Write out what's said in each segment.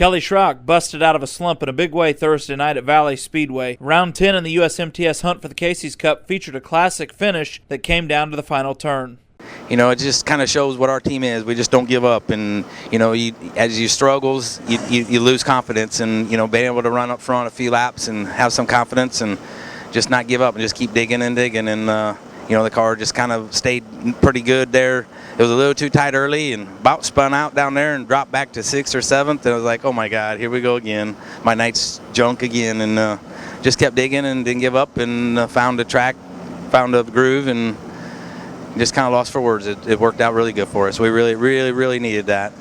Kelly Schrock busted out of a slump in a big way Thursday night at Valley Speedway. Round 10 in the USMTS hunt for the Casey's Cup featured a classic finish that came down to the final turn. You know, it just kind of shows what our team is. We just don't give up, and you know, as you struggles, you lose confidence, and you know, being able to run up front a few laps and have some confidence and just not give up and just keep digging and digging, and you know, the car just kind of stayed pretty good there. It was a little too tight early and about spun out down there and dropped back to 6th or 7th, and I was like, oh my God, here we go again. My night's junk again, and just kept digging and didn't give up, and found a track, found a groove, and just kind of lost for words. It worked out really good for us. We really needed that.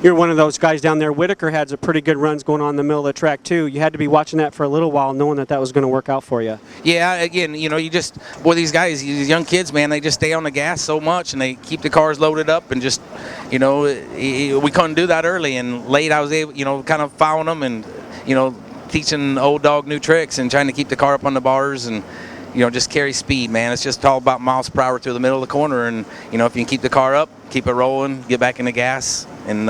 You're one of those guys down there. Whitaker had some pretty good runs going on in the middle of the track too. You had to be watching that for a little while, knowing that that was going to work out for you. Yeah, again, you know, you just, boy, these guys, these young kids, man, they just stay on the gas so much, and they keep the cars loaded up, and just, you know, we couldn't do that early, and late I was able, you know, kind of following them and, you know, teaching old dog new tricks and trying to keep the car up on the bars and, you know, just carry speed, man. It's just all about miles per hour through the middle of the corner, and you know, if you can keep the car up, keep it rolling, get back in the gas, and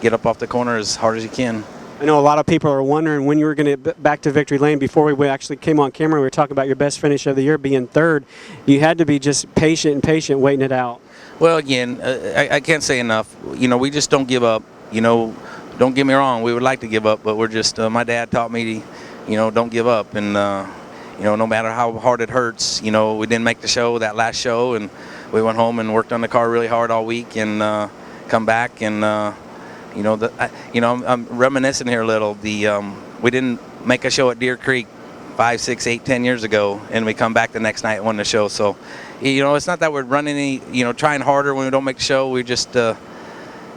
get up off the corner as hard as you can. I know a lot of people are wondering when you were going to get back to victory lane. Before we actually came on camera, we were talking about your best finish of the year being 3rd. You had to be just patient waiting it out. Well, again, I can't say enough. You know, we just don't give up. You know, don't get me wrong, we would like to give up, but we're just, my dad taught me, you know, don't give up, and you know, no matter how hard it hurts, you know, we didn't make the show, that last show, and we went home and worked on the car really hard all week, and come back, and you know, I'm reminiscing here a little. We didn't make a show at Deer Creek 5, 6, 8, 10 years ago, and we come back the next night and won the show. So, you know, it's not that we're running any, you know, trying harder when we don't make the show. We just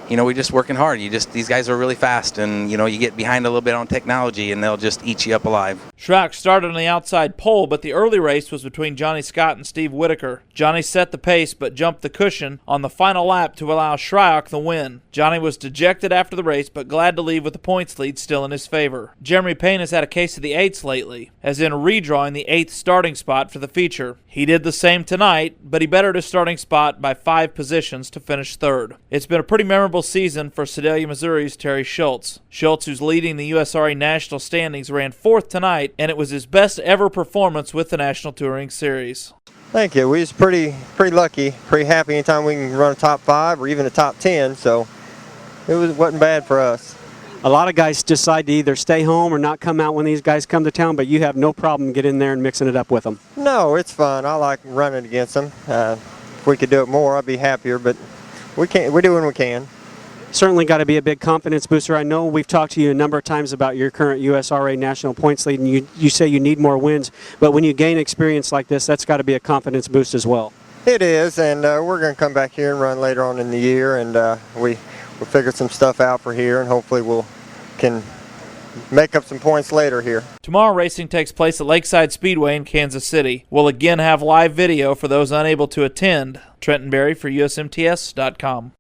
you know, we're just working hard. These guys are really fast, and you know, you get behind a little bit on technology, and they'll just eat you up alive. Schrock started on the outside pole, but the early race was between Johnny Scott and Steve Whitaker. Johnny set the pace, but jumped the cushion on the final lap to allow Schrock the win. Johnny was dejected after the race, but glad to leave with the points lead still in his favor. Jeremy Payne has had a case of the 8s lately, as in redrawing the 8th starting spot for the feature. He did the same tonight, but he bettered his starting spot by 5 positions to finish 3rd. It's been a pretty memorable season for Sedalia, Missouri's Terry Schultz. Schultz, who's leading the USRA national standings, ran 4th tonight, and it was his best ever performance with the National Touring Series. Thank you. We was pretty lucky, pretty happy anytime we can run a top 5 or even a top 10, so it wasn't bad for us. A lot of guys decide to either stay home or not come out when these guys come to town, but you have no problem getting in there and mixing it up with them. No, it's fun. I like running against them. If we could do it more, I'd be happier, but we can't. We do when we can. Certainly got to be a big confidence booster. I know we've talked to you a number of times about your current USRA national points lead, and you say you need more wins, but when you gain experience like this, that's got to be a confidence boost as well. It is, and we're going to come back here and run later on in the year, and we'll figure some stuff out for here, and hopefully can make up some points later here. Tomorrow racing takes place at Lakeside Speedway in Kansas City. We'll again have live video for those unable to attend. Trenton Berry for USMTS.com.